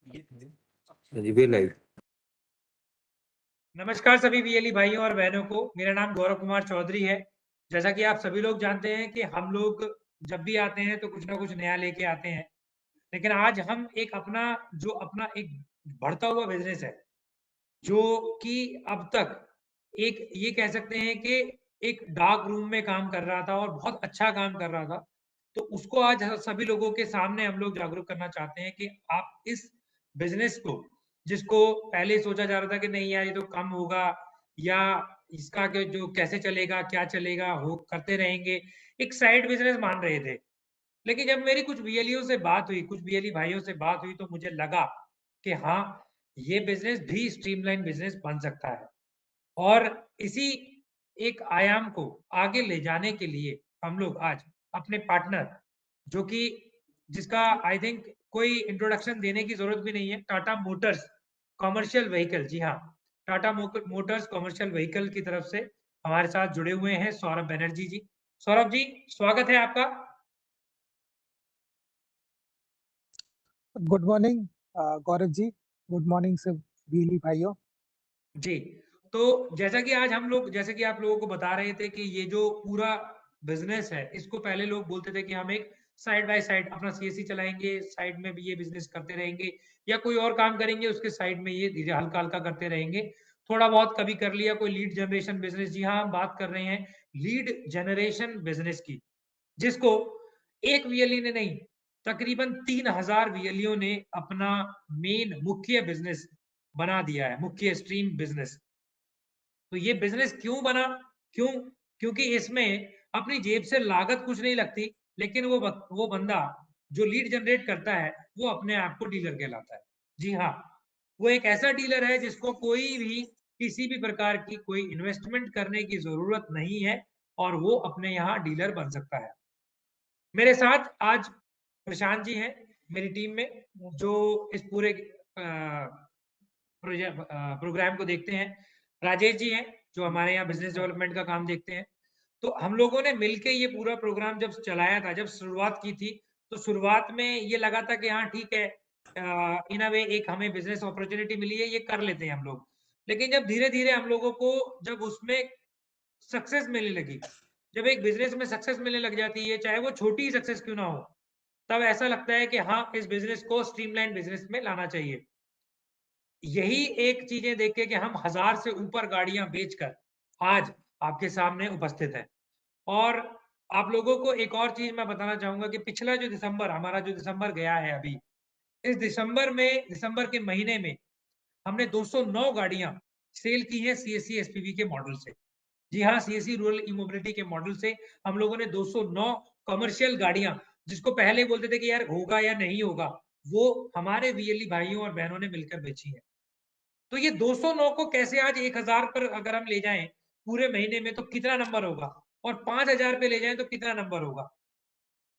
जी वे live. नमस्कार सभी VLE भाइयों और बहनों को। मेरा नाम गौरव कुमार चौधरी है। जैसा कि आप सभी लोग जानते हैं कि हम लोग जब भी आते हैं तो कुछ ना कुछ नया लेके आते हैं, लेकिन आज हम एक अपना एक बढ़ता हुआ बिजनेस है, जो कि अब तक एक ये कह सकते हैं कि एक डार्क रूम में काम कर रहा था और बहुत अच्छा काम कर रहा था। तो उसको आज सभी लोगों के सामने हम लोग जागरूक करना चाहते हैं कि आप इस बिजनेस को, जिसको पहले सोचा जा रहा था कि नहीं यार ये तो कम होगा, या इसका जो कैसे चलेगा, क्या चलेगा, हो करते रहेंगे, एक साइड बिजनेस मान रहे थे। लेकिन जब मेरी कुछ वीएलईओ से बात हुई, कुछ वीएलई भाइयों से बात हुई, तो मुझे लगा कि हाँ, ये बिजनेस भी स्ट्रीमलाइन बिजनेस बन सकता है। और इसी एक आयाम को आगे ले जाने के लिए हम लोग आज अपने पार्टनर, जो कि जिसका आई थिंक कोई इंट्रोडक्शन देने की जरूरत भी नहीं है, टाटा मोटर्स कमर्शियल व्हीकल, जी हाँ, टाटा मोटर्स कमर्शियल व्हीकल की तरफ से हमारे साथ जुड़े हुए हैं सौरभ बनर्जी जी। सौरभ जी, स्वागत है आपका। Good morning Gaurav ji. Good morning सब वीएलई भाइयों। जी, तो जैसे कि आप लोगों को बता रहे थे कि ये जो पूरा बिज़नेस है, इसको पहले लोग बोलते थे कि हम एक साइड बाय साइड अपना सीएससी चलाएँगे, साइड में भी ये बिज़नेस करते रहेंगे, या कोई और काम करेंगे, उसके साइड में ये धीरे हल्का-हल्का करते रहेंगे। थोड़ा बहुत कभी कर लिया कोई लीड जनरेशन बिज़नेस। जी हाँ, हम बात कर रहे हैं लीड जनरेशन बिज़नेस की, जिसको एक वीएलई ने नहीं, तकरीबन 3000 वीएलईओ ने अपना मेन मुख्य बिज़नेस बना दिया है, मुख्य स्ट्रीम बिज़नेस। तो ये बिज़नेस क्यों बना? क्यों? क्योंकि इसमें अपनी जेब से लागत कुछ नहीं लगती, लेकिन वो बंदा जो लीड जनरेट करता है, वो अपने आप को डीलर कहलाता है। जी हाँ, वो एक ऐसा डीलर है जिसको कोई भी किसी भी प्रकार की कोई इन्वेस्टमेंट करने की ज़रूरत नहीं है, और वो अपने यहाँ डीलर बन सकता है। मेरे साथ आज प्रशांत जी हैं, मेरी टीम में, जो इस पूरे प्रोग्राम को देखते हैं। राजेश जी हैं, जो हमारे यहाँ बिजनेस डेवलपमेंट का काम देखते हैं। तो हम लोगों ने मिलके ये पूरा प्रोग्राम जब चलाया था, जब शुरुआत की थी, तो शुरुआत में ये लगा था कि हाँ ठीक है, इन अ वे एक हमें बिजनेस अपॉर्चुनिटी मिली है, ये कर लेते हैं हम लोग। लेकिन जब धीरे-धीरे हम लोगों को जब उसमें सक्सेस मिलने लगी, जब एक बिजनेस में सक्सेस मिलने लग जाती है, चाहे वो छोटी सक्सेस क्यों ना हो, तब ऐसा लगता है कि हाँ, इस बिजनेस को स्ट्रीमलाइन बिजनेस में लाना चाहिए। यही एक चीजें देख के कि हम 1000 से ऊपर गाड़ियां बेचकर आज आपके सामने उपस्थित हैं। और आप लोगों को एक और चीज मैं बताना चाहूंगा कि पिछला जो दिसंबर, हमारा जो दिसंबर गया है अभी, इस दिसंबर के महीने में हमने 209 गाड़ियां सेल की हैं सीएससी एसपीवी के मॉडल से। जी हाँ, सीएससी रूरल ई मोबिलिटी के मॉडल से हम लोगों ने 209 कमर्शियल गाड़ियां, जिसको पहले बोलते थे कि यार होगा या नहीं होगा, वो हमारे वीएलई भाइयों और बहनों ने मिलकर बेची है। तो ये 209 को कैसे आज 1000 पर अगर हम ले जाएं पूरे महीने में, तो कितना नंबर होगा, और 5000 पे ले जाएं तो कितना नंबर होगा।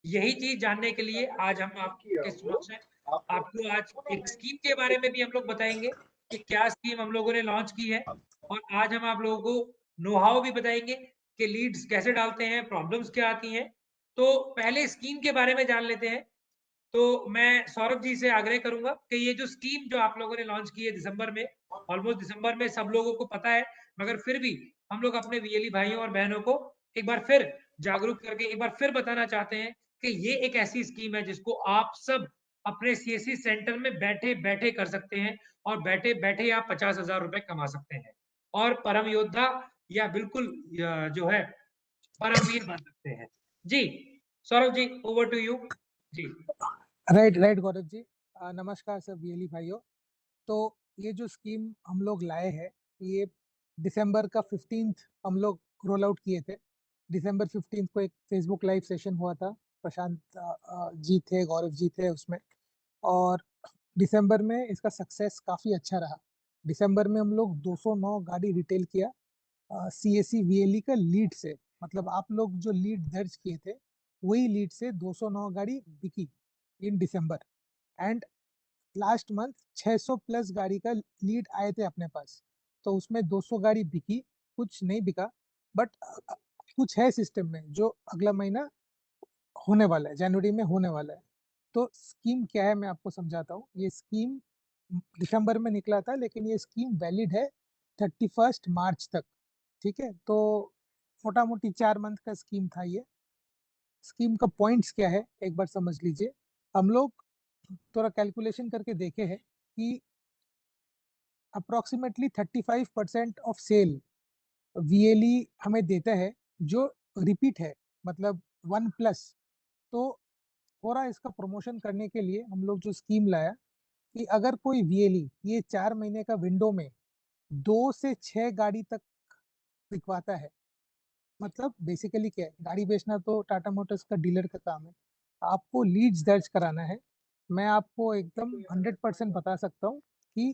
यही चीज जानने के लिए आज हम आपके समक्ष हैं। आपको आज एक स्कीम के बारे में भी हम लोग बताएंगे कि क्या स्कीम हम लोगों ने लॉन्च की है, और आज हम आप लोगों को नो हाउ भी बताएंगे कि लीड्स कैसे डालते हैं, प्रॉब्लम्स क्या आती हैं। तो पहले स्कीम के बारे में जान लेते हैं। तो मैं सौरभ जी से आग्रह करूंगा कि ये जो स्कीम जो आप लोगों ने लॉन्च की है दिसंबर में, ऑलमोस्ट दिसंबर में सब लोगों को पता है, मगर फिर भी हम लोग अपने वीएलई भाइयों और बहनों को एक बार फिर जागरूक करके एक बार फिर बताना चाहते हैं कि ये एक ऐसी स्कीम है जिसको आप सब अपने सीएससी सेंटर में बैठे बैठे कर सकते हैं, और बैठे बैठे आप 50,000 रुपए कमा सकते हैं, और परम योद्धा या बिल्कुल जो है परमवीर बन सकते हैं। जी Saurabh ji, over to you. जी राइट राइट गौरव जी। नमस्कार सब वीएलई भाइयों। तो ये जो स्कीम हम लोग लाए हैं, ये दिसंबर का 15th हम लोग रोल आउट किए थे। दिसंबर 15th को एक फेसबुक लाइव सेशन हुआ था। प्रशांत जी थे, गौरव जी थे उसमें। और दिसंबर में इसका सक्सेस काफ़ी अच्छा रहा। दिसंबर में हम लोग 209 गाड़ी रिटेल किया सीएससी वीएलई का लीड से। मतलब आप लोग जो लीड दर्ज किए थे, वही लीड से 209 गाड़ी बिकी इन दिसंबर। एंड लास्ट मंथ 600 प्लस गाड़ी का लीड आए थे अपने पास। तो उसमें 200 गाड़ी बिकी, कुछ नहीं बिका, बट कुछ है सिस्टम में जो अगला महीना होने वाला है, जनवरी में होने वाला है। तो स्कीम क्या है मैं आपको समझाता हूँ। ये स्कीम दिसंबर में निकला था, लेकिन ये स्कीम वैलिड है 31 मार्च तक। ठीक है, तो मोटा मोटी 4 मंथ का स्कीम था ये। स्कीम का पॉइंट्स क्या है एक बार समझ लीजिए। हम लोग थोड़ा कैलकुलेशन करके देखे हैं कि अप्रोक्सीमेटली 35% ऑफ सेल वीएलई हमें देता है, जो रिपीट है, मतलब 1+। तो थोड़ा इसका प्रमोशन करने के लिए हम लोग जो स्कीम लाया कि अगर कोई वीएलई ये 4 महीने का विंडो में 2 से 6 गाड़ी तक बिकवाता है, मतलब बेसिकली क्या है, गाड़ी बेचना तो टाटा मोटर्स का डीलर का काम है, आपको लीड्स दर्ज कराना है। मैं आपको एकदम 100% बता सकता हूँ कि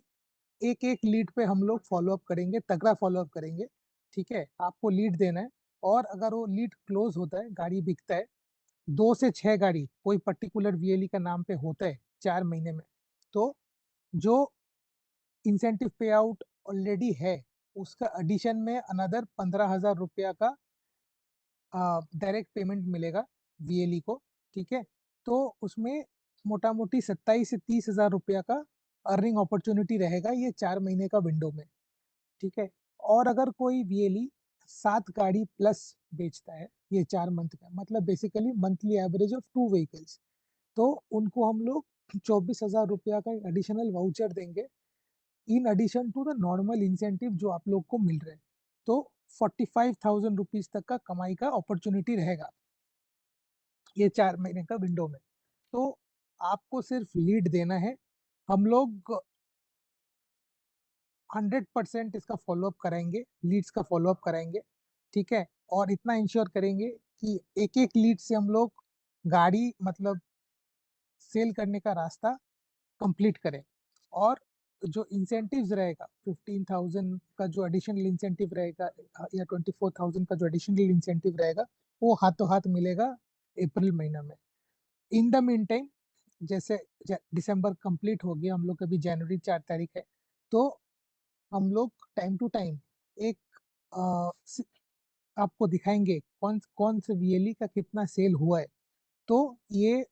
एक एक लीड पे हम लोग फॉलोअप करेंगे, तगड़ा फॉलोअप करेंगे। ठीक है, आपको लीड देना है, और अगर वो लीड क्लोज होता है, गाड़ी बिकता है, 2 से 6 गाड़ी कोई पर्टिकुलर वीएलई का नाम पे होता है 4 महीने में, तो जो इंसेंटिव पे आउट ऑलरेडी है, उसका एडिशन में अनदर 15,000 रुपया का डायरेक्ट पेमेंट मिलेगा वीएलई को। ठीक है, तो उसमें मोटा मोटी 27 से 30,000 रुपया का अर्निंग अपॉर्चुनिटी रहेगा ये 4 महीने का विंडो में। ठीक है, और अगर कोई वीएलई 7 गाड़ी प्लस बेचता है ये 4 मंथ का, मतलब basically monthly average of 2 vehicles, तो उनको हम लोग 24,000 रुपया का एडिशनल वाउचर देंगे, in addition to the normal incentive जो आप लोग को मिल रहे हैं। तो 45,000 रुपीज तक का कमाई का अपॉर्चुनिटी रहेगा ये 4 महीने का विंडो में। तो आपको सिर्फ लीड देना है, हम लोग 100% इसका फॉलोअप कराएंगे, लीड्स का फॉलोअप कराएंगे। ठीक है, और इतना इंश्योर करेंगे कि एक एक लीड से हम लोग गाड़ी, मतलब सेल करने का रास्ता कंप्लीट करें। और जो इंसेंटिव्स रहेगा 15,000 का जो एडिशनल इंसेंटिव रहेगा, या 24,000 का जो एडिशनल इंसेंटिव रहेगा, वो हाथों हाथ मिलेगा अप्रैल महीना में। इन द मीन टाइम, जैसे दिसंबर कंप्लीट हो गया, हम लोग अभी जनवरी 4 तारीख है, तो हम लोग टाइम टू टाइम एक आपको दिखाएंगे कौन कौन से वीएलई का कितना सेल हुआ है। तो ये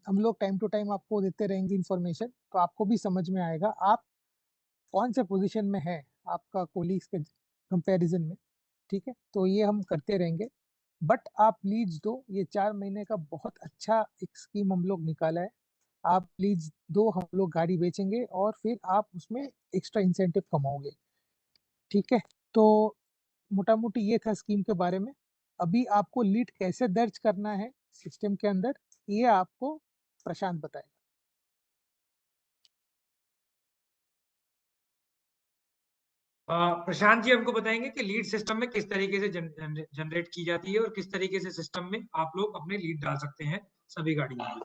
हम लोग टाइम टू टाइम आपको देते रहेंगे इन्फॉर्मेशन, तो आपको भी समझ में आएगा आप कौन से पोजीशन में है आपका कोलीग्स के कंपैरिजन में। ठीक है, तो ये हम करते रहेंगे। बट आप लीड्स दो, ये 4 महीने का बहुत अच्छा एक स्कीम हम लोग निकाला है। आप लीड्स दो, हम लोग गाड़ी बेचेंगे और फिर आप उसमें एक्स्ट्रा इंसेंटिव कमाओगे। ठीक है, तो मोटा मोटी ये था स्कीम के बारे में। अभी आपको लीड कैसे दर्ज करना है सिस्टम के अंदर, ये आपको प्रशांत बताएगा। प्रशांत जी हमको बताएंगे कि लीड सिस्टम में किस तरीके से जनरेट की जाती है और किस तरीके से सिस्टम में आप लोग अपने लीड डाल सकते हैं सभी गाड़ियों में।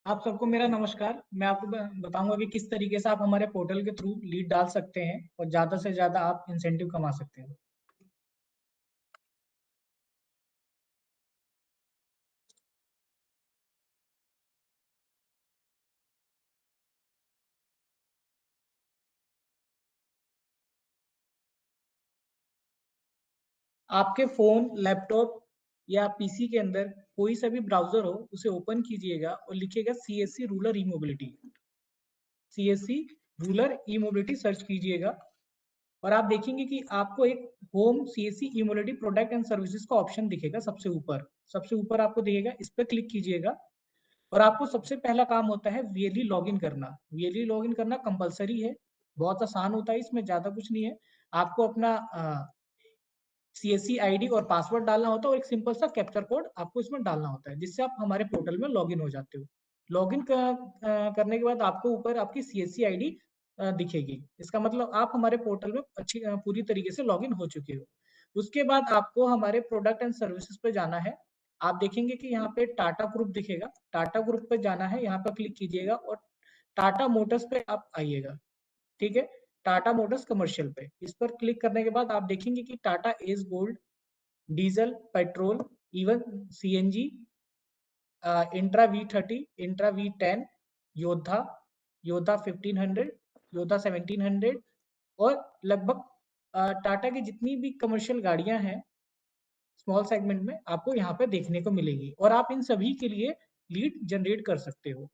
आप सबको मेरा नमस्कार। मैं आपको बताऊंगा कि किस तरीके से आप हमारे पोर्टल के थ्रू लीड डाल सकते हैं और ज़्यादा से ज़्यादा आप इंसेंटिव कमा सकते हैं। आपके फ़ोन, लैपटॉप या पीसी के अंदर कोई सा भी ब्राउज़र हो, उसे ओपन कीजिएगा और लिखिएगा CSC rural e-mobility. CSC rural e-mobility search कीजिएगा और आप देखेंगे कि आपको एक home CSC e-mobility product and services का ऑप्शन दिखेगा सबसे ऊपर। सबसे ऊपर आपको दिखेगा, इस पे क्लिक कीजिएगा और आपको सबसे पहला काम होता है वीएलई लॉगिन करना। वीएलई लॉगिन करना कंपलसरी है, बहुत आसान होता है, इसमें ज़्यादा कुछ नहीं है। आपको अपना सीएससी आईडी और पासवर्ड डालना होता है और एक सिंपल सा कैप्चर कोड आपको इसमें डालना होता है, जिससे आप हमारे पोर्टल में लॉगिन हो जाते हो। लॉगिन करने के बाद आपको ऊपर आपकी सीएससी आईडी दिखेगी। इसका मतलब आप हमारे पोर्टल में अच्छी पूरी तरीके से लॉगिन हो चुके हो। उसके बाद आपको हमारे प्रोडक्ट एंड सर्विसेज पे जाना है। आप देखेंगे कि यहाँ पे टाटा ग्रुप दिखेगा, टाटा ग्रुप पे जाना है, यहाँ पे क्लिक कीजिएगा और टाटा मोटर्स पे आप आइएगा। ठीक है, टाटा मोटर्स कमर्शियल पे इस पर क्लिक करने के बाद आप देखेंगे कि Tata S gold, diesel, petrol, even CNG, intra V30, intra V10, योद्धा, योद्धा 1500, योद्धा 1700 और लगभग टाटा की जितनी भी कमर्शियल गाड़ियां हैं स्मॉल सेगमेंट में आपको यहाँ पे देखने को मिलेगी और आप इन सभी के लिए लीड जनरेट कर सकते हो।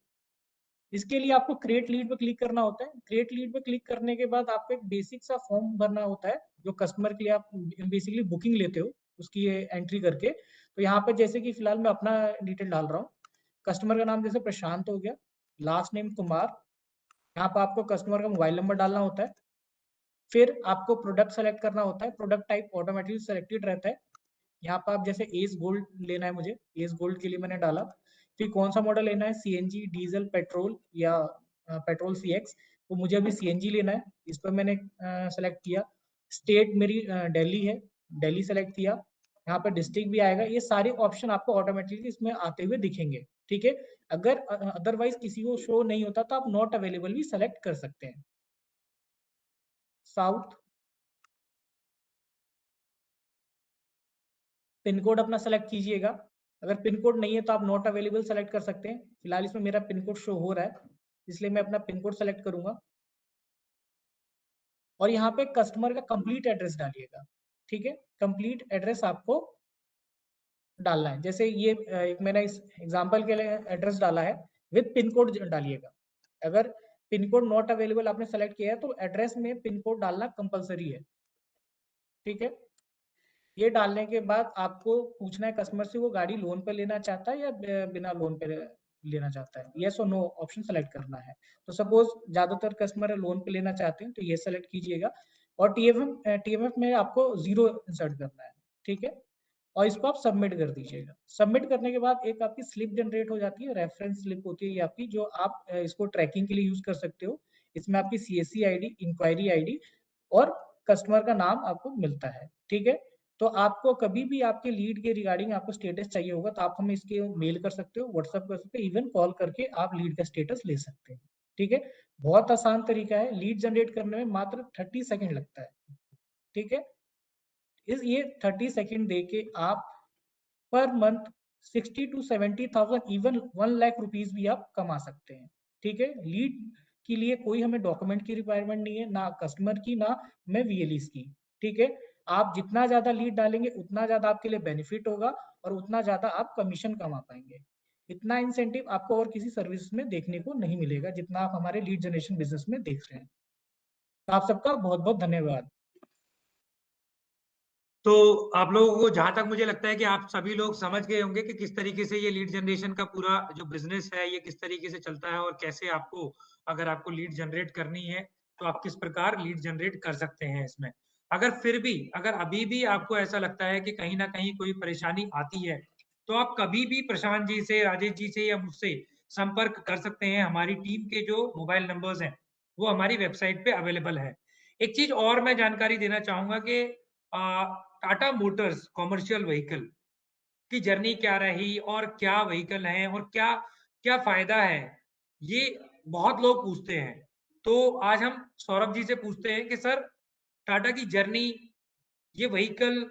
इसके लिए आपको क्रिएट लीड पे क्लिक करना होता है। क्रिएट लीड पे क्लिक करने के बाद आपको एक बेसिक सा फॉर्म भरना होता है जो कस्टमर के लिए आप बेसिकली बुकिंग लेते हो उसकी एंट्री करके। तो यहाँ पे जैसे कि फिलहाल मैं अपना डिटेल डाल रहा हूँ। कस्टमर का नाम जैसे प्रशांत हो गया, लास्ट नेम कुमार, यहाँ पे आपको कस्टमर का मोबाइल नंबर डालना होता है। फिर आपको प्रोडक्ट सेलेक्ट करना होता है, प्रोडक्ट टाइप ऑटोमेटिकली सेलेक्टेड रहता है। यहाँ पर आप जैसे एस गोल्ड लेना है, मुझे एस गोल्ड के लिए मैंने डाला। फिर कौन सा मॉडल लेना है, सीएनजी, डीजल, पेट्रोल या पेट्रोल सीएक्स, तो मुझे अभी सीएनजी लेना है, इस पर मैंने सेलेक्ट किया। स्टेट मेरी दिल्ली है, दिल्ली सेलेक्ट किया। यहाँ पर डिस्ट्रिक्ट भी आएगा। ये सारे ऑप्शन आपको ऑटोमेटिकली इसमें आते हुए दिखेंगे, ठीक है। अगर अदरवाइज किसी को शो नहीं होता तो आप नॉट अवेलेबल भी सेलेक्ट कर सकते हैं। साउथ, पिन कोड अपना सेलेक्ट कीजिएगा। अगर पिन कोड नहीं है तो आप नॉट अवेलेबल सेलेक्ट कर सकते हैं। फिलहाल इसमें मेरा पिन कोड शो हो रहा है, इसलिए मैं अपना पिन कोड सेलेक्ट करूंगा। और यहाँ पे कस्टमर का कंप्लीट एड्रेस डालिएगा, ठीक है। कंप्लीट एड्रेस आपको डालना है। जैसे ये एक मैंने इस एग्जांपल के लिए एड्रेस डाला है, विद पिन कोड डालिएगा। अगर पिन कोड नॉट अवेलेबल आपने सेलेक्ट किया है तो एड्रेस में पिन कोड डालना कंपलसरी है, ठीक है। ये डालने के बाद आपको पूछना है कस्टमर से वो गाड़ी लोन पे लेना चाहता है या बिना लोन पे लेना चाहता है, यस और नो ऑप्शन सेलेक्ट करना है। तो सपोज ज्यादातर कस्टमर लोन पे लेना चाहते हैं तो ये सेलेक्ट कीजिएगा। और टीएमएफ में आपको 0 इंसर्ट करना है, ठीक है। और इसको आप सबमिट कर दीजिएगा। सबमिट करने के बाद एक आपकी स्लिप जनरेट हो जाती है, रेफरेंस स्लिप होती है ये आपकी, जो आप इसको ट्रैकिंग के लिए यूज कर सकते हो। इसमें आपकी सीएससी आईडी, इंक्वायरी आईडी और कस्टमर का नाम आपको मिलता है, ठीक है। तो आपको कभी भी आपके लीड के रिगार्डिंग आपको स्टेटस चाहिए होगा तो आप हमें इसके मेल कर सकते हो, व्हाट्सएप कर सकते हो, इवन कॉल करके आप लीड का स्टेटस ले सकते हैं, ठीक है। बहुत आसान तरीका है, लीड जनरेट करने में मात्र 30 सेकंड लगता है, ठीक है। ये 30 सेकंड दे के आप per month 60 to 70,000 even 1 lakh rupees भी आप कमा सकते हैं, ठीक है। लीड के लिए कोई हमें डॉक्यूमेंट की रिक्वायरमेंट नहीं है, ना कस्टमर की, ना मैं वीएलईस की, ठीक है। आप जितना ज्यादा लीड डालेंगे उतना ज्यादा आपके लिए बेनिफिट होगा और उतना ज्यादा आप कमीशन कमा पाएंगे। इतना इंसेंटिव आपको और किसी सर्विस में देखने को नहीं मिलेगा जितना आप हमारे लीड जनरेशन बिजनेस में देख रहे हैं। तो आप सबका बहुत बहुत धन्यवाद। तो आप लोगों को, जहां तक मुझे लगता है कि आप सभी लोग समझ गए होंगे कि किस तरीके से ये लीड जनरेशन का पूरा जो बिजनेस है ये किस तरीके से चलता है और कैसे आपको, अगर आपको लीड जनरेट करनी है तो आप किस प्रकार लीड जनरेट कर सकते हैं इसमें। अगर फिर भी, अगर अभी भी आपको ऐसा लगता है कि कहीं ना कहीं कोई परेशानी आती है तो आप कभी भी प्रशांत जी से, राजेश जी से या मुझसे संपर्क कर सकते हैं। हमारी टीम के जो मोबाइल नंबर्स हैं वो हमारी वेबसाइट पे अवेलेबल है। एक चीज और मैं जानकारी देना चाहूंगा कि टाटा मोटर्स कॉमर्शियल व्हीकल की जर्नी क्या रही और क्या व्हीकल है और क्या क्या फायदा है, ये बहुत लोग पूछते हैं। तो आज हम सौरभ जी से पूछते हैं कि सर, टाटा की जर्नी, ये व्हीकल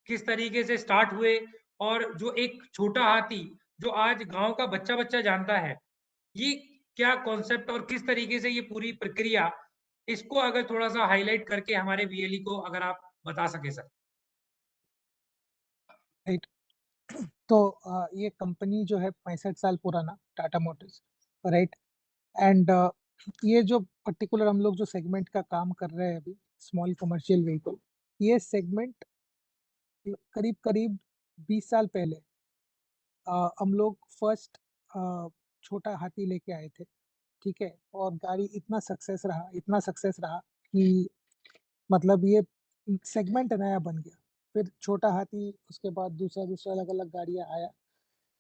किस तरीके से स्टार्ट हुए और जो एक छोटा हाथी जो आज गांव का बच्चा बच्चा जानता है, ये क्या कॉन्सेप्ट और किस तरीके से ये पूरी प्रक्रिया, इसको अगर थोड़ा सा हाईलाइट करके हमारे वीएलई को अगर आप बता सके सर। राइट। तो ये कंपनी जो है 65 साल पुराना, टाटा मोटर्स, राइट। एंड ये जो पर्टिकुलर हम लोग जो सेगमेंट का काम कर रहे हैं अभी, स्मॉल कमर्शियल व्हीकल, ये सेगमेंट करीब करीब 20 साल पहले हम लोग फर्स्ट छोटा हाथी लेके आए थे, ठीक है। और गाड़ी इतना सक्सेस रहा, इतना सक्सेस रहा कि मतलब ये सेगमेंट नया बन गया। फिर छोटा हाथी, उसके बाद दूसरा दूसरा अलग अलग गाड़ियाँ आया,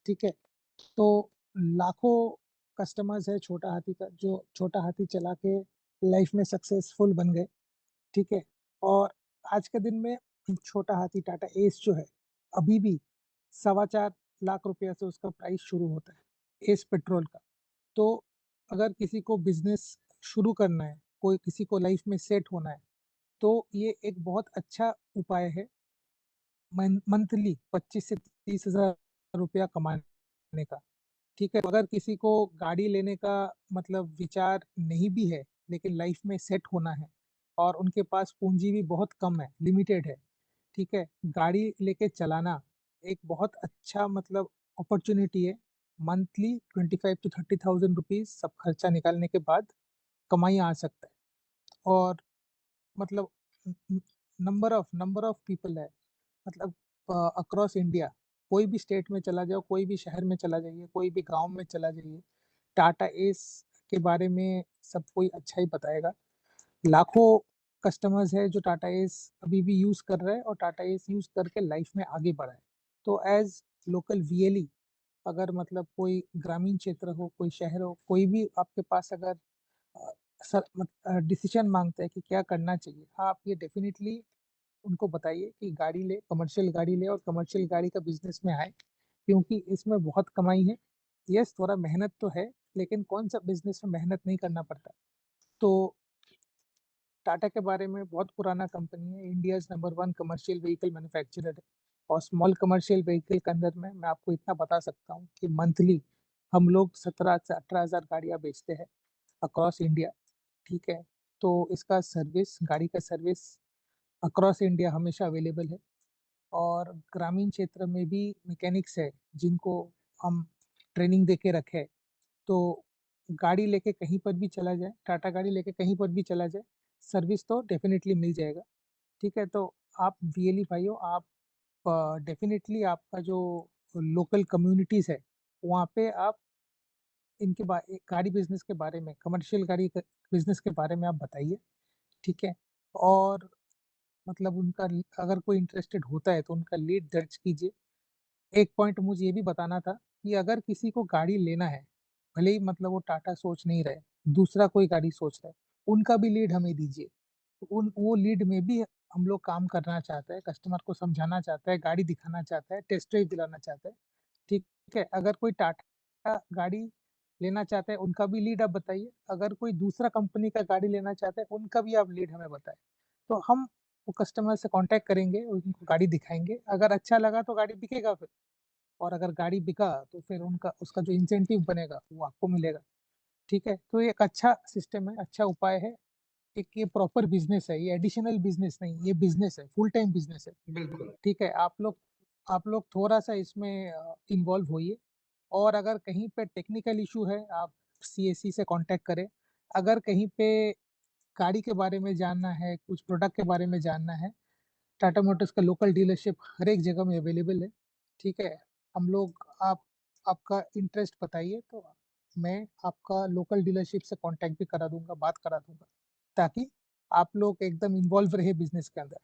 ठीक है। तो लाखों कस्टमर्स है छोटा हाथी का, जो छोटा हाथी चला के लाइफ में सक्सेसफुल बन गए, ठीक है। और आज के दिन में छोटा हाथी टाटा एस जो है, अभी भी 4.25 लाख रुपया से उसका प्राइस शुरू होता है, एस पेट्रोल का। तो अगर किसी को बिजनेस शुरू करना है, कोई किसी को लाइफ में सेट होना है, तो ये एक बहुत अच्छा उपाय है मंथली 25 से 30 हजार रुपया कमाने का, ठीक है। अगर किसी को गाड़ी लेने का मतलब विचार नहीं भी है लेकिन लाइफ में सेट होना है, और उनके पास पूंजी भी बहुत कम है, लिमिटेड है, ठीक है। गाड़ी लेके चलाना एक बहुत अच्छा मतलब अपॉर्चुनिटी है। मंथली 25 to 30,000 रुपीज सब खर्चा निकालने के बाद कमाई आ सकता है। और मतलब नंबर ऑफ पीपल है, मतलब अक्रॉस इंडिया, कोई भी स्टेट में चला जाओ, कोई भी शहर में चला जाइए, कोई भी गांव में चला जाइए, टाटा एस के बारे में सब कोई अच्छा ही बताएगा। लाखों कस्टमर्स है जो टाटा एस अभी भी यूज कर रहे हैं और टाटा एस यूज करके लाइफ में आगे बढ़ा है। तो एज लोकल वीएलई, अगर मतलब कोई ग्रामीण क्षेत्र हो, कोई शहर हो, कोई भी आपके पास अगर डिसीजन मांगते हैं कि क्या करना चाहिए, हाँ आप ये डेफिनेटली उनको बताइए कि गाड़ी ले, कमर्शियल गाड़ी ले और कमर्शियल गाड़ी का बिजनेस में आए, क्योंकि इसमें बहुत कमाई है। यस, थोड़ा मेहनत तो है, लेकिन कौन सा बिजनेस में मेहनत नहीं करना पड़ता। तो टाटा के बारे में बहुत पुराना कंपनी है, India's number 1 commercial vehicle manufacturer है। और स्मॉल कमर्शियल व्हीकल के अंदर में मैं आपको इतना बता सकता हूँ कि मंथली हम लोग 17 से 18,000 गाड़ियाँ बेचते हैं अक्रॉस इंडिया, ठीक है। तो इसका सर्विस, गाड़ी का सर्विस अक्रॉस इंडिया हमेशा अवेलेबल है। और ग्रामीण क्षेत्र में भी मैकेनिक्स है जिनको हम ट्रेनिंग दे के रखे हैं। तो गाड़ी लेके कहीं पर भी चला जाए, टाटा गाड़ी लेके कहीं पर भी चला जाए, सर्विस तो डेफिनेटली मिल जाएगा, ठीक है। तो आप वीएलई भाइयों, आप डेफिनेटली आपका जो लोकल कम्युनिटीज़ है वहाँ पे आप इनके गाड़ी बिजनेस के बारे में, कमर्शियल गाड़ी बिजनेस के बारे में आप बताइए, ठीक है। और मतलब उनका अगर कोई इंटरेस्टेड होता है तो उनका लीड दर्ज कीजिए। एक पॉइंट मुझे ये भी बताना था कि अगर किसी को गाड़ी लेना है, भले ही मतलब वो टाटा सोच नहीं रहे, दूसरा कोई गाड़ी सोच रहा है, उनका भी लीड हमें दीजिए। उन वो लीड में भी हम लोग काम करना चाहते हैं, कस्टमर को समझाना चाहता है, गाड़ी दिखाना चाहता है, टेस्ट ड्राइव दिलाना चाहता है, ठीक है। अगर कोई टाटा गाड़ी लेना चाहता है, उनका भी लीड आप बताइए। अगर कोई दूसरा कंपनी का गाड़ी लेना चाहता है, उनका भी आप लीड हमें बताएं। तो हम वो कस्टमर से कांटेक्ट करेंगे, उनको गाड़ी दिखाएंगे, अगर अच्छा लगा तो गाड़ी बिकेगा फिर, और अगर गाड़ी बिका तो फिर उनका उसका जो इंसेंटिव बनेगा वो आपको मिलेगा, ठीक है। तो ये एक अच्छा सिस्टम है, अच्छा उपाय है। एक ये प्रॉपर बिजनेस है, ये एडिशनल बिजनेस नहीं, ये बिजनेस है, फुल टाइम बिजनेस है, बिल्कुल। ठीक है। आप लोग थोड़ा सा इसमें इन्वॉल्व होइए। और अगर कहीं पे टेक्निकल इशू है, आप सीएससी से कांटेक्ट करें। अगर कहीं पे गाड़ी के बारे में जानना है, कुछ प्रोडक्ट के बारे में जानना है, टाटा मोटर्स का लोकल डीलरशिप हर एक जगह में अवेलेबल है, ठीक है। हम लोग आपका इंटरेस्ट बताइए तो मैं आपका लोकल डीलरशिप से कांटेक्ट भी करा दूंगा, बात करा दूंगा, ताकि आप लोग एकदम इन्वॉल्व रहे बिजनेस के अंदर,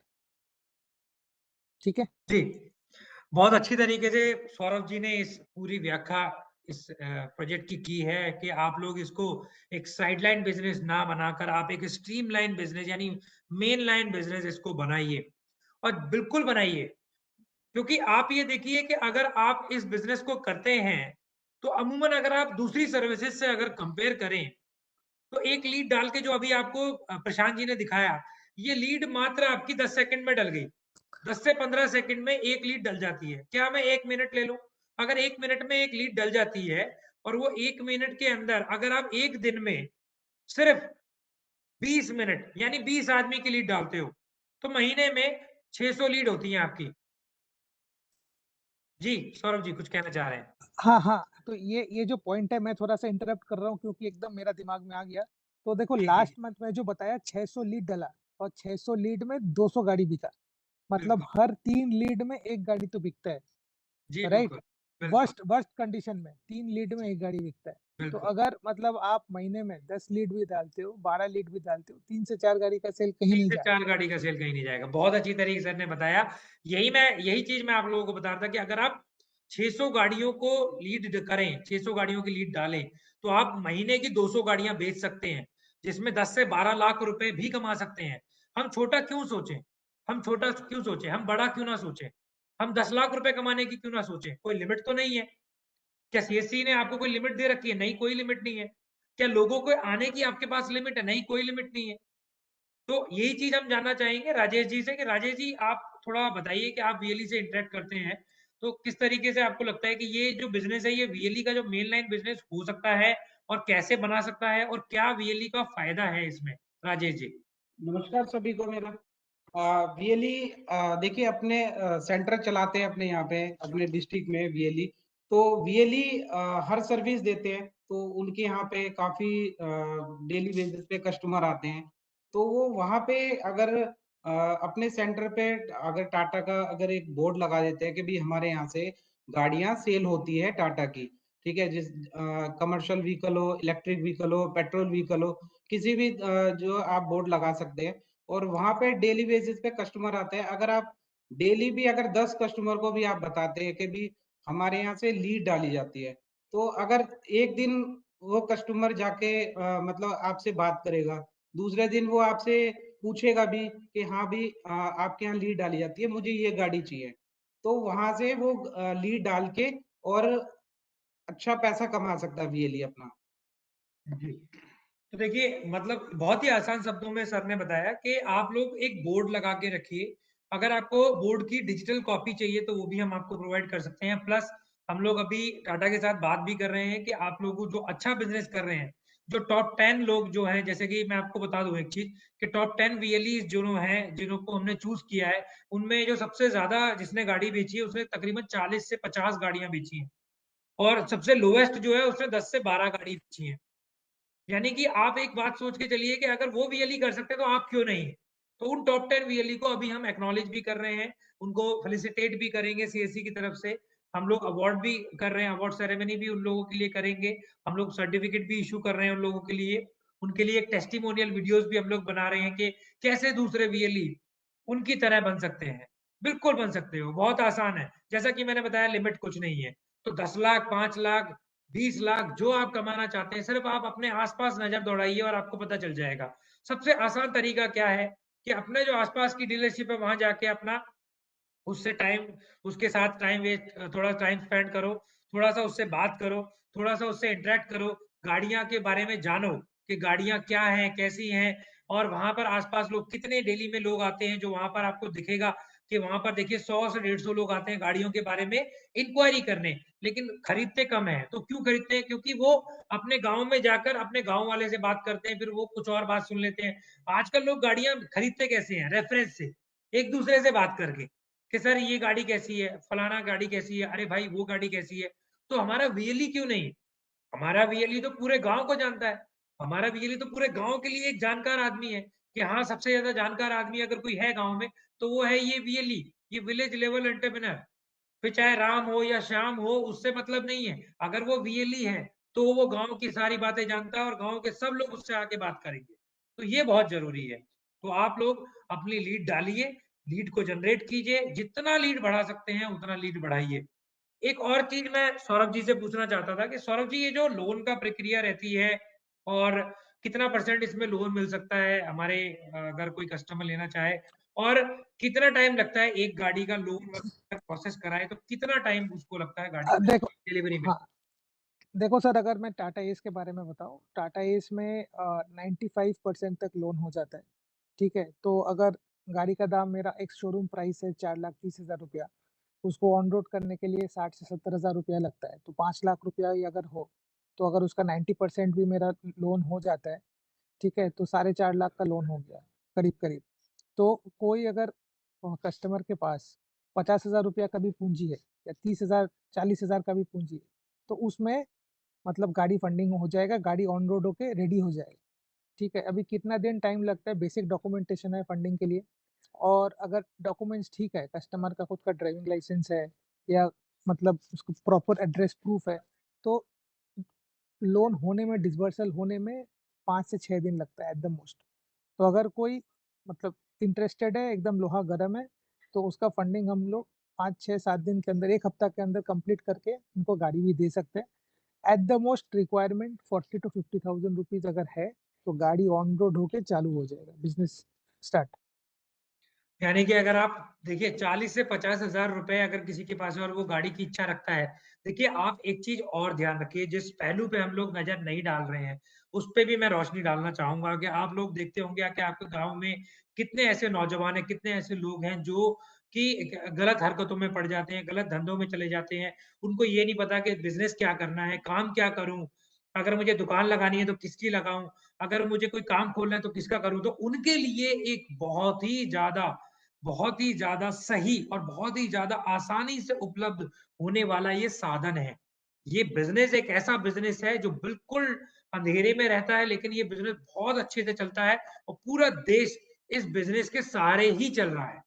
ठीक है। जी, बहुत अच्छी तरीके से सौरभ जी ने इस पूरी व्याख्या इस प्रोजेक्ट की है कि आप लोग इसको एक साइडलाइन बिजनेस ना बनाकर आप एक स्ट्रीमलाइन बिजनेस यानी मेन लाइन बिजनेस इसको बनाइए, और बिल्कुल बनाइए। क्योंकि आप ये देखिए कि अगर आप इस बिजनेस को करते हैं, तो अमूमन अगर आप दूसरी सर्विसेज से अगर कंपेयर करें, तो एक लीड डाल के जो अभी आपको प्रशांत जी ने दिखाया, ये लीड मात्र आपकी 10 सेकंड में डल गई। 10 से 15 सेकंड में एक लीड डल जाती है। क्या मैं 1 मिनट ले लूं? अगर 1 मिनट में एक लीड डल जाती है और वो 1 मिनट के अंदर अगर आप एक दिन में सिर्फ 20 मिनट यानी 20 आदमी की लीड डालते हो, तो महीने में 600 लीड होती हैं आपकी। जी, सौरभ जी कुछ कहना चाह रहे हैं? हाँ हाँ, तो ये जो पॉइंट है, मैं थोड़ा सा इंटरप्ट कर रहा हूँ क्योंकि एकदम मेरा दिमाग में आ गया। तो देखो, जी, जी, लास्ट मंथ में जो बताया 600 लीड डला और 600 लीड में 200 गाड़ी बिका, मतलब बिल्कुल। हर 3 लीड में एक गाड़ी तो बिकता है, जी, राइट। बिल्कुल, बिल्कुल, वर्स्ट वर्स्ट कंडीशन में 3 लीड में एक गाड़ी बिकता है। तो बिल्कुल। अगर मतलब आप महीने में 10 लीड भी डालते हो, 12 लीड भी डालते हो, 3 से 4 गाड़ी का सेल कहीं 3 नहीं से जा रहा। 4 गाड़ी का सेल कहीं नहीं जाएगा। बहुत अच्छी तरीके से सर ने बताया। यही चीज़ मैं आप लोगों को बता रहा था कि अगर आप 600 गाड़ियों को लीड करें, 600 गाड़ियों की लीड डालें, तो आप महीने की 200 गाड़ियाँ बेच सकते हैं, जिसमें 10 से 12 लाख रुपए भी कमा सकते हैं। हम छोटा क्यों सोचें? हम छोटा क्यों सोचें? हम बड़ा क्यों ना सोचें? हम 10 लाख रुपए कमाने की क्यों ना सोचें? कोई लिमिट तो नहीं है। क्या सीएससी ने आपको कोई लिमिट दे रखी है? नहीं, कोई लिमिट नहीं है। क्या लोगों को आने की आपके पास लिमिट है? नहीं, कोई लिमिट नहीं है। तो यही चीज हम जानना चाहेंगे राजेश जी से कि राजेश जी आप थोड़ा बताइए कि आप वीएलई से इंटरेक्ट करते हैं, तो किस तरीके से आपको लगता है कि ये जो बिजनेस है ये वीएलई का जो मेन लाइन बिजनेस हो सकता है और कैसे बना सकता है और क्या वीएलई का फायदा है इसमें? राजेश जी। नमस्कार सभी को मेरा। वीएलई देखिए अपने सेंटर चलाते हैं अपने यहाँ पे अपने डिस्ट्रिक्ट में वीएलई। तो वीएलई हर सर्विस देते हैं, तो उनके यहाँ पे काफी डेली बेसिस पे कस्टमर आते हैं। तो वो वहाँ पे अगर अपने सेंटर पे अगर टाटा का अगर एक बोर्ड लगा देते हैं कि भी हमारे यहाँ से गाड़ियां सेल होती है टाटा की, ठीक है, जिस कमर्शियल व्हीकल हो, इलेक्ट्रिक व्हीकल हो, पेट्रोल व्हीकल हो, किसी भी जो आप बोर्ड लगा सकते हैं और वहां पे डेली बेसिस पे कस्टमर आते हैं। अगर आप डेली भी अगर 10 कस्टमर को भी आप बताते हैं कि भी हमारे यहाँ से लीड डाली जाती है, तो अगर एक दिन वो कस्टमर जाके मतलब आपसे बात करेगा, दूसरे दिन वो आपसे पूछेगा भी कि हाँ भी आपके यहाँ लीड डाली जाती है, मुझे ये गाड़ी चाहिए, तो वहां से वो लीड डाल के और अच्छा पैसा कमा सकता है वीएलई अपना। जी। तो देखिए मतलब बहुत ही आसान शब्दों में सर ने बताया कि आप लोग एक बोर्ड लगा के रखिए। अगर आपको बोर्ड की डिजिटल कॉपी चाहिए तो वो भी हम आपको प्रोवाइड कर सकते हैं। प्लस हम लोग अभी टाटा के साथ बात भी कर रहे हैं कि आप लोग जो अच्छा बिजनेस कर रहे हैं, जो टॉप 10 लोग जो हैं, जैसे कि मैं आपको बता दूं एक चीज कि टॉप 10 वीएलई जो हैं जिनको हमने चूज किया है, उनमें जो सबसे ज्यादा जिसने गाड़ी बेची है उसने तकरीबन 40 से 50 गाड़ियां बेची हैं और सबसे लोएस्ट जो है उसने 10 से 12 गाड़ी बेची है। यानी कि आप एक बात सोच के चलिए कि अगर वो वीएलई कर सकते हैं तो आप क्यों नहीं। तो उन टॉप 10 वीएलई को अभी हम एक्नॉलेज भी कर रहे हैं, उनको फेलिसिटेट भी करेंगे सीएससी की तरफ से। हम लोग अवार्ड भी कर रहे हैं, अवार्ड सेरेमनी भी उन लोगों के लिए करेंगे। हम लोग सर्टिफिकेट भी इशू कर रहे हैं उन लोगों के लिए। उनके लिए एक टेस्टिमोनियल वीडियोस भी हम लोग बना रहे हैं कि कैसे दूसरे वीएलई उनकी तरह बन सकते हैं। बिल्कुल बन सकते हो, बहुत आसान है। जैसा कि मैंने बताया लिमिट कुछ नहीं है। तो 10 लाख, 5 लाख, 20 लाख जो आप कमाना चाहते हैं, सिर्फ आप अपने आसपास नजर दौड़ाइए और आपको पता चल जाएगा। सबसे आसान तरीका क्या है कि अपने जो आसपास की डीलरशिप है वहां जाके अपना उससे टाइम उसके साथ टाइम वेस्ट थोड़ा टाइम स्पेंड करो, थोड़ा सा उससे बात करो, थोड़ा सा उससे इंटरेक्ट करो, गाड़ियां के बारे में जानो कि गाड़ियां क्या हैं, कैसी हैं, और वहां पर आसपास लोग कितने डेली में लोग आते हैं जो वहां पर आपको दिखेगा कि वहां पर देखिए 100 से 150 लोग आते हैं गाड़ियों के बारे में इंक्वायरी करने, लेकिन खरीदते कम है। तो क्यों खरीदते हैं? क्योंकि वो अपने गांव में जाकर अपने गांव वाले से बात करते हैं, फिर वो कुछ और बात सुन लेते हैं। आजकल लोग गाड़ियां खरीदते कैसे हैं? रेफरेंस से, एक दूसरे से बात करके कि सर ये गाड़ी कैसी है, फलाना गाड़ी कैसी है, अरे भाई वो गाड़ी कैसी है। तो हमारा वीएलई क्यों नहीं? हमारा वीएलई तो पूरे गांव को जानता है। हमारा वीएलई तो पूरे गांव के लिए एक जानकार आदमी है कि हाँ सबसे ज्यादा जानकार आदमी अगर कोई है गांव में तो वो है ये वीएलई, ये विलेज लेवल एंटरप्रेन्योर। फिर चाहे राम हो या श्याम हो, उससे मतलब नहीं है। अगर वो वीएलई है तो वो गांव की सारी बातें जानता है और गांव के सब लोग उससे आके बात करेंगे। तो ये बहुत जरूरी है। तो आप लोग अपनी लीड डालिए, लीड को जनरेट कीजिए, जितना लीड बढ़ा सकते हैं उतना लीड बढ़ाइए। एक और चीज मैं सौरभ जी से पूछना चाहता था कि सौरभ जी ये जो लोन का प्रक्रिया रहती है और कितना परसेंट इसमें लोन मिल सकता है हमारे अगर कोई कस्टमर लेना चाहे, और कितना टाइम लगता है एक गाड़ी का लोन प्रोसेस कराए तो कितना टाइम उसको लगता है गाड़ी देखो, डिलीवरी में? हाँ, देखो सर, अगर मैं टाटा एस के बारे में बताऊं, टाटा एस में 95% तक लोन हो जाता है। ठीक है, तो अगर गाड़ी का दाम मेरा एक्स शोरूम प्राइस है 4,30,000 रुपया, उसको ऑन रोड करने के लिए 60 से 70 हज़ार रुपया लगता है। तो 5 लाख रुपया ही अगर हो, तो अगर उसका 90% भी मेरा लोन हो जाता है, ठीक है, तो 4.5 लाख का लोन हो गया करीब करीब। तो कोई अगर कस्टमर के पास 50 हज़ार रुपया का भी पूंजी है या 30 हज़ार 40 हज़ार का भी पूंजी है, तो उसमें मतलब गाड़ी फंडिंग हो जाएगा, गाड़ी ऑन रोड होके रेडी हो जाएगी। ठीक है, अभी कितना दिन टाइम लगता है, बेसिक डॉक्यूमेंटेशन है फंडिंग के लिए। और अगर डॉक्यूमेंट्स ठीक है, कस्टमर का खुद का ड्राइविंग लाइसेंस है या मतलब उसको प्रॉपर एड्रेस प्रूफ है, तो लोन होने में, डिसबर्सल होने में 5 से 6 दिन लगता है एट द मोस्ट। तो अगर कोई मतलब इंटरेस्टेड है, एकदम लोहा गर्म है, तो उसका फंडिंग हम लोग 5, 6, 7 दिन के अंदर, 1 हफ्ता के अंदर कंप्लीट करके उनको गाड़ी भी दे सकते हैं। At the most requirement 40 to 50,000 rupees अगर है, तो गाड़ी ऑन रोड होके चालू हो जाएगा, बिजनेस स्टार्ट। यानी कि अगर आप देखिए 40 से 50 हजार रुपए अगर किसी के पास है और वो गाड़ी की इच्छा रखता है, देखिए आप एक चीज और ध्यान रखिए, जिस पहलू पे हम लोग नजर नहीं डाल रहे हैं उस पे भी मैं रोशनी डालना चाहूंगा कि आप लोग देखते होंगे कि आपके गांव में कितने ऐसे नौजवान हैं, कितने ऐसे लोग हैं जो कि गलत हरकतों में पड़ जाते हैं, गलत धंधों में चले जाते हैं। उनको ये नहीं पता कि बिजनेस क्या करना है, काम क्या करूं। अगर मुझे दुकान लगानी है तो किसकी लगाऊं, अगर मुझे कोई काम खोलना है तो किसका करूं, तो उनके लिए एक बहुत ही ज्यादा सही और बहुत ही ज्यादा आसानी से उपलब्ध होने वाला ये साधन है। ये बिजनेस एक ऐसा बिजनेस है जो बिल्कुल अंधेरे में रहता है, लेकिन ये बिजनेस बहुत अच्छे से चलता है और पूरा देश इस बिजनेस के सहारे ही चल रहा है।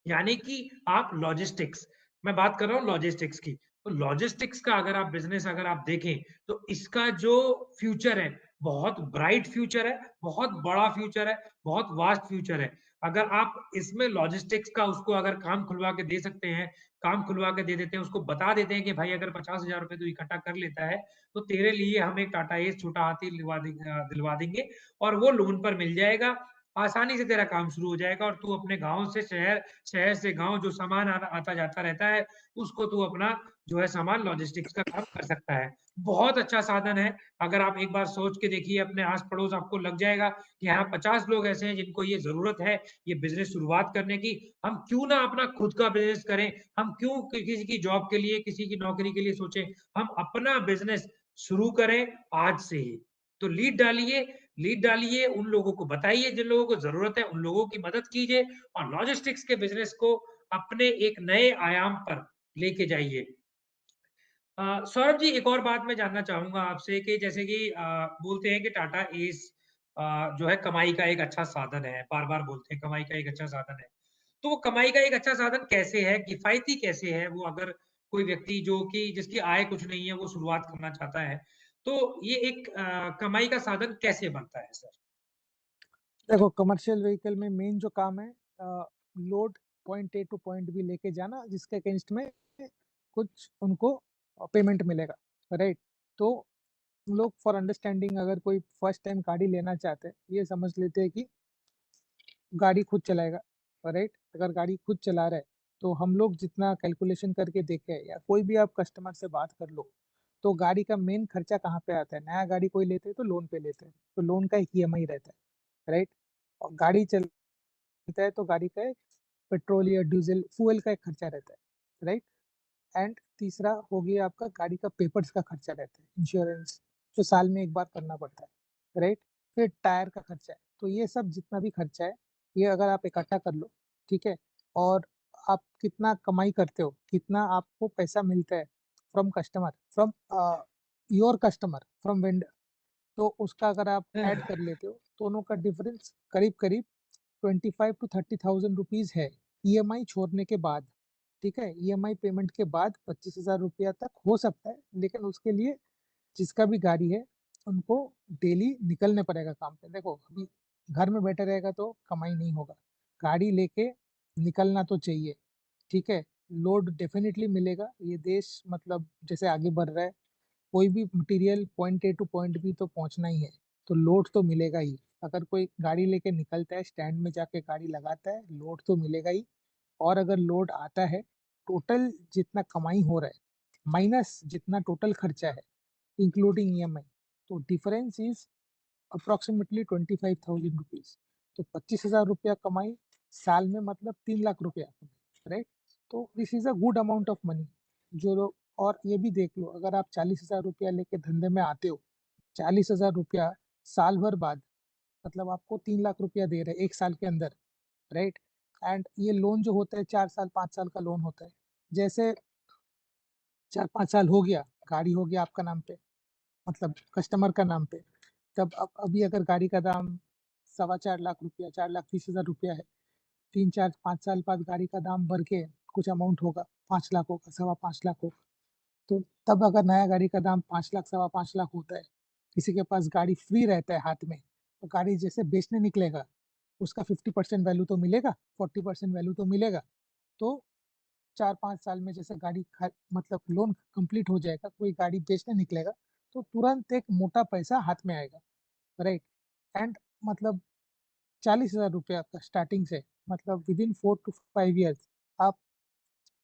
यानी कि आप लॉजिस्टिक्स, मैं बात कर रहा हूँ लॉजिस्टिक्स की, तो लॉजिस्टिक्स का अगर आप बिजनेस अगर आप देखें तो इसका जो फ्यूचर है बहुत ब्राइट फ्यूचर है, बहुत बड़ा फ्यूचर है, बहुत वास्ट फ्यूचर है। अगर आप इसमें लॉजिस्टिक्स का उसको अगर काम खुलवा के दे सकते हैं, काम खुलवा के दे देते हैं, उसको बता देते हैं कि भाई अगर 50,000 रुपए तू इकट्ठा कर लेता है तो तेरे लिए हम एक टाटा एस छोटा हाथी दिलवा देंगे और वो लोन पर मिल जाएगा, आसानी से तेरा काम शुरू हो जाएगा और तू अपने गांव से शहर, शहर से गांव जो सामान आता जाता रहता है उसको तू अपना जो है सामान लॉजिस्टिक्स का काम कर सकता है। बहुत अच्छा साधन है। अगर आप एक बार सोच के देखिए अपने आस पड़ोस, आपको लग जाएगा कि यहाँ 50 लोग ऐसे हैं जिनको ये जरूरत है ये बिजनेस शुरुआत करने की। हम क्यों ना अपना खुद का बिजनेस करें, हम क्यों किसी की जॉब के लिए, किसी की नौकरी के लिए सोचें, हम अपना बिजनेस शुरू करें आज से ही। तो लीड डालिए, उन लोगों को बताइए जिन लोगों को जरूरत है, उन लोगों की मदद कीजिए और लॉजिस्टिक्स के बिजनेस को अपने एक नए आयाम पर लेके जाइए। सौरभ जी, एक और बात मैं जानना चाहूंगा आपसे कि जैसे कि बोलते हैं कि टाटा एस जो है कमाई का एक अच्छा साधन है, बार बार बोलते हैं कमाई का एक अच्छा साधन है। तो वो कमाई का एक अच्छा साधन कैसे है, किफायती कैसे है वो, अगर कोई व्यक्ति जो कि जिसकी आय कुछ नहीं है वो शुरुआत करना चाहता है तो ये एक कमाई का साधन कैसे बनता है सर? देखो, कमर्शियल व्हीकल में मेन जो काम है, load point A to point B लेके जाना, जिसके अगेंस्ट में कुछ उनको पेमेंट मिलेगा, राइट। तो हम लोग फॉर अंडरस्टैंडिंग, अगर कोई फर्स्ट टाइम गाड़ी लेना चाहते हैं, ये समझ लेते हैं कि गाड़ी खुद चलाएगा, राइट। अगर गाड़ी खुद चला रहा है तो हम लोग जितना कैलकुलेशन करके देखे, या कोई भी आप कस्टमर से बात कर लो, तो गाड़ी का मेन खर्चा कहाँ पे आता है। नया गाड़ी कोई लेते हैं तो लोन पे लेते हैं, तो लोन का एक ईएमआई रहता है, राइट। और गाड़ी चलता है तो गाड़ी का एक पेट्रोल या डीजल फ्यूल का एक खर्चा रहता है, राइट। एंड तीसरा हो गया आपका गाड़ी का पेपर्स का खर्चा रहता है, इंश्योरेंस, जो साल में एक बार करना पड़ता है, राइट। फिर टायर का खर्चा है। तो ये सब जितना भी खर्चा है, ये अगर आप इकट्ठा कर लो, ठीक है, और आप कितना कमाई करते हो, कितना आपको पैसा मिलता है from customer, from your customer, from vendor, तो उसका अगर आप ऐड कर लेते हो, दोनों का डिफरेंस करीब करीब 25 to 30,000 रुपीज है, ईएमआई छोड़ने के बाद। ठीक है, ईएमआई पेमेंट के बाद 25,000 रुपया तक हो सकता है, लेकिन उसके लिए जिसका भी गाड़ी है उनको डेली निकलने पड़ेगा काम पे। देखो, अभी घर में बैठे रहेगा तो कमाई नहीं होगा, गाड़ी लेके निकलना तो चाहिए, ठीक है। लोड डेफिनेटली मिलेगा, ये देश मतलब जैसे आगे बढ़ रहा है, कोई भी material point A to point B तो पहुंचना ही है, तो लोड तो मिलेगा ही। अगर कोई गाड़ी लेके निकलता है, स्टैंड में जाके गाड़ी लगाता है, लोड तो मिलेगा ही। और अगर लोड आता है, टोटल जितना कमाई हो रहा है माइनस जितना टोटल खर्चा है इंक्लूडिंग ईएमआई, तो डिफरेंस इज अप्रोक्सीमेटली 25,000 रुपीज। तो 25,000 रुपया कमाई साल में, मतलब 3 लाख रुपया, राइट। तो this is a good amount of money जो लोग। और ये भी देख लो, अगर आप 40,000 रुपया लेके धंधे में आते हो, 40,000 रुपया साल भर बाद, मतलब आपको 3 लाख रुपया दे रहे हैं एक साल के अंदर, राइट। एंड ये लोन जो होता है 4 साल 5 साल का लोन होता है। जैसे 4 5 साल हो गया, गाड़ी हो गया आपका नाम पे, मतलब कस्टमर का नाम पे, तब अब अभी अगर गाड़ी का दाम 4.25 लाख रुपया, 4,30,000 रुपया है, 3 4 5 साल बाद गाड़ी का दाम बढ़ के कुछ अमाउंट होगा, 5 लाख होगा, 5.25 लाख होगा। तो तब अगर नया गाड़ी का दाम 5 लाख 5.25 लाख होता है, किसी के पास गाड़ी फ्री रहता है हाथ में, तो गाड़ी जैसे बेचने निकलेगा, उसका 50% वैल्यू तो मिलेगा, 40% वैल्यू तो मिलेगा। तो 4 5 साल में जैसे गाड़ी मतलब लोन कंप्लीट हो जाएगा, कोई गाड़ी बेचने निकलेगा, तो तुरंत एक मोटा पैसा हाथ में आएगा, राइट। एंड मतलब 40,000 रुपये आपका स्टार्टिंग से, मतलब विद इन 4 to 5 years आप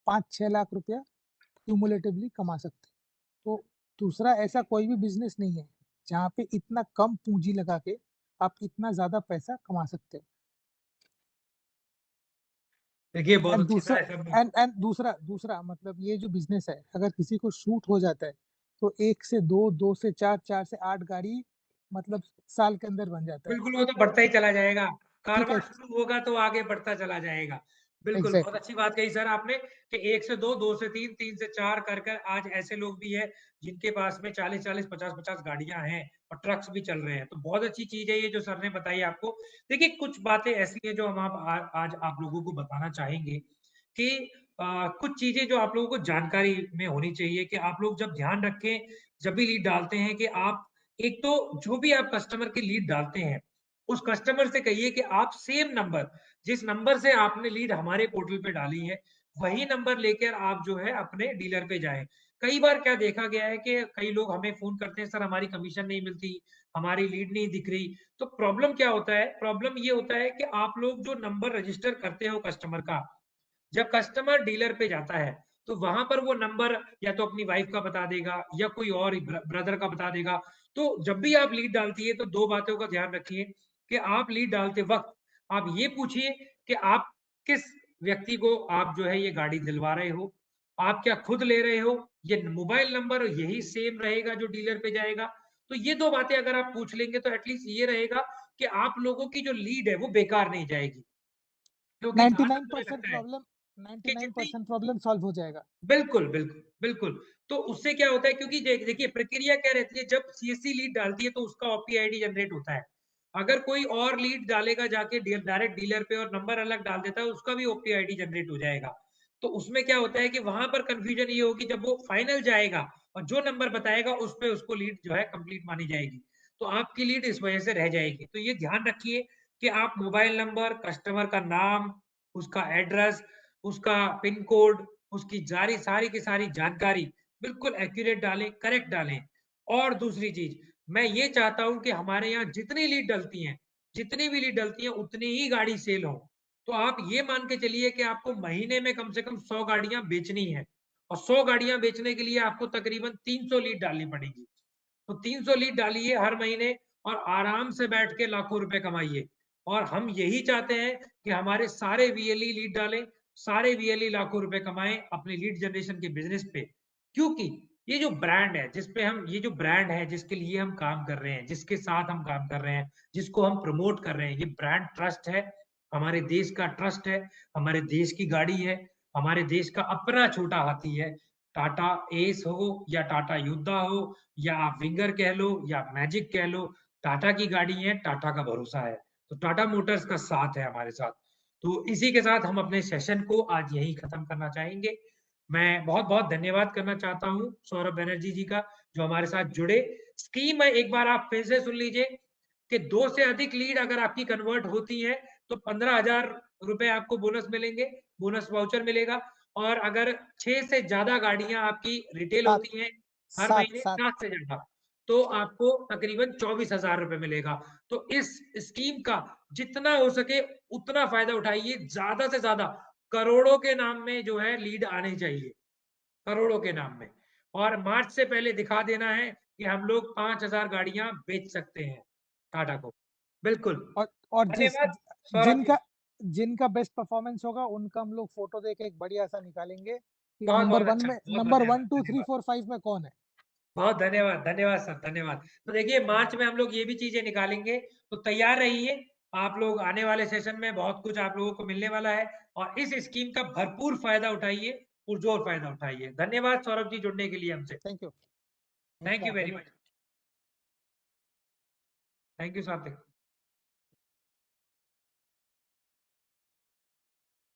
5 6 लाख रुपया क्यूमुलेटिवली कमा सकते हैं। तो दूसरा ऐसा कोई भी बिजनेस नहीं है जहाँ पे इतना कम पूंजी लगा के आप इतना ज्यादा पैसा कमा सकते हो। देखिए बहुत एंड अच्छी दूसरा तरह से एंड दूसरा दूसरा मतलब ये जो बिजनेस है, अगर किसी को शूट हो जाता है तो 1 से 2, 2 से 4, 4 से 8 गाड़ी मतलब साल के अंदर बन जाता है। बिल्कुल, वो तो बढ़ता ही चला जाएगा। ठीक है। कारवां शुरू होगा तो आगे बढ़ता चला जाएगा। बिल्कुल, बहुत एग्जैक्टली। अच्छी बात कही सर आपने कि 1 से 2, 2 से 3, 3 से 4 कर कर आज ऐसे लोग भी हैं जिनके पास में 40-40, 50-50 गाड़ियाँ हैं और ट्रक्स भी चल रहे हैं। तो बहुत अच्छी चीज़ है ये जो सर ने बताई आपको। देखिए, कुछ बातें ऐसी हैं जो हम आप आज आप लोगों को बताना चाहेंगे कि कुछ चीज़ें जो आप लोगों को जानकारी में होनी चाहिए कि आप लोग जब ध्यान रखें, जब भी लीड डालते हैं कि आप एक तो जो भी आप कस्टमर की लीड डालते हैं, उस कस्टमर से कहिए कि आप सेम नंबर, जिस नंबर से आपने लीड हमारे पोर्टल पे डाली है, वही नंबर लेकर आप जो है अपने डीलर पे जाएँ। कई बार क्या देखा गया है कि कई लोग हमें फ़ोन करते हैं, सर हमारी कमीशन नहीं मिलती, हमारी लीड नहीं दिख रही। तो प्रॉब्लम क्या होता है? प्रॉब्लम ये होता है कि आप लोग जो नंबर रजिस्टर करते हो कस्टमर का, जब कस्टमर डीलर पे जाता है, तो वहाँ पर वो नंबर या तो अपनी वाइफ का बता देगा या कोई और ब्रदर का बता देगा। तो जब भी आप लीड डालती है तो 2 बातों का ध्यान रखिए कि आप लीड डालते वक़्त आप ये पूछिए कि आप किस व्यक्ति को आप जो है ये गाड़ी दिलवा रहे हो? आप क्या खुद ले रहे हो? ये मोबाइल नंबर यही सेम रहेगा जो डीलर पे जाएगा? तो ये 2 बातें अगर आप पूछ लेंगे तो एट लीस्ट ये रहेगा कि आप लोगों की जो लीड है वो बेकार नहीं जाएगी। क्योंकि जहाँ तक मुझे 99% लगता है प्रॉब्लम कि जितनी 99% प्रॉब्लम सॉल्व हो जाएगा। बिल्कुल, बिल्कुल, बिल्कुल। तो उससे क्या होता है क्योंकि देखिए प्रक्रिया क्या रहती है जब सीएससी लीड डालती है तो उसका ओपी-आईडी जनरेट होता है। अगर कोई और लीड डालेगा जाके डायरेक्ट डीलर पे और नंबर अलग डाल देता है उसका भी ओपी-आईडी जनरेट हो जाएगा। तो उसमें क्या होता है कि वहाँ पर कन्फ्यूजन ये होगी जब वो फाइनल जाएगा और जो नंबर बताएगा उस पे उसको लीड जो है कंप्लीट मानी जाएगी। तो आपकी लीड इस वजह से रह जाएगी। तो ये ध्यान रखिए कि आप मोबाइल नंबर, कस्टमर का नाम, उसका एड्रेस, उसका पिन कोड, उसकी जारी सारी की सारी जानकारी बिल्कुल एक्यूरेट डालें, करेक्ट डालें। और दूसरी चीज़, मैं ये चाहता हूँ कि हमारे यहाँ जितनी लीड डलती हैं, जितनी भी लीड डलती हैं, उतनी ही गाड़ी सेल हो। तो आप ये मान के चलिए कि आपको महीने में कम से कम 100 गाड़ियाँ बेचनी है और 100 गाड़ियाँ बेचने के लिए आपको तकरीबन 300 लीड डालनी पड़ेगी। तो 300 लीड डालिए हर महीने और आराम से बैठ के लाखों रुपए कमाइए। और हम यही चाहते हैं कि हमारे सारे वीएलई लीड डालें, सारे वीएलई लाखों रुपए कमाएँ अपनी लीड जनरेशन के बिज़नेस पे। क्योंकि ये जो ब्रांड है, जिस पे हम ये जो ब्रांड है, जिसके लिए हम काम कर रहे हैं, जिसके साथ हम काम कर रहे हैं, जिसको हम प्रमोट कर रहे हैं, ये ब्रांड ट्रस्ट है, हमारे देश का ट्रस्ट है, हमारे देश की गाड़ी है, हमारे देश का अपना छोटा हाथी है। टाटा एस हो या टाटा योद्धा हो या आप विंगर कह लो या मैजिक कह लो, टाटा की गाड़ी है, टाटा का भरोसा है। तो टाटा मोटर्स का साथ है हमारे साथ। तो इसी के साथ हम अपने सेशन को आज यहीं खत्म करना चाहेंगे। मैं बहुत-बहुत धन्यवाद करना चाहता हूँ सौरभ बनर्जी जी का, जो हमारे साथ जुड़े। स्कीम है एक बार आप फिर से सुन लीजिए कि 2 से अधिक लीड अगर आपकी कन्वर्ट होती है, तो 15,000 रुपए आपको बोनस मिलेंगे, बोनस वाउचर मिलेगा और अगर 6 से ज़्यादा गाड़ियाँ आपकी रिटेल 7 होती हैं हर 7 महीने 7 7 से ज़्यादा, तो आपको तकरीबन 24,000 रुपए मिलेगा। तो इस स्कीम का जितना हो सके उतना फ़ायदा उठाइए, ज़्यादा से ज़्यादा करोड़ों के नाम में जो है लीड आने चाहिए, करोड़ों के नाम में। और मार्च से पहले दिखा देना है कि हम लोग 5,000 गाड़ियाँ बेच सकते हैं टाटा को। बिल्कुल, और धन्यवाद सौरभ जी। जिनका जिनका बेस्ट परफॉर्मेंस होगा उनका हम लोग फोटो देके एक बढ़िया सा निकालेंगे कि बहुत-बहुत अच्छा, बहुत नंबर धन्यवाद, 1 2 3 धन्यवाद। 4 5 में कौन है। बहुत धन्यवाद, धन्यवाद सर, धन्यवाद। तो देखिए मार्च में हम लोग ये भी चीज़ें निकालेंगे, तो तैयार रहिए। आप लोग आने वाले सेशन में बहुत कुछ आप लोगों को मिलने वाला है और इस स्कीम का भरपूर फ़ायदा उठाइए, पुरज़ोर फ़ायदा उठाइए। धन्यवाद सौरभ जी जुड़ने के लिए हमसे। Thank you. Thank you very much. Thank you सार्थक।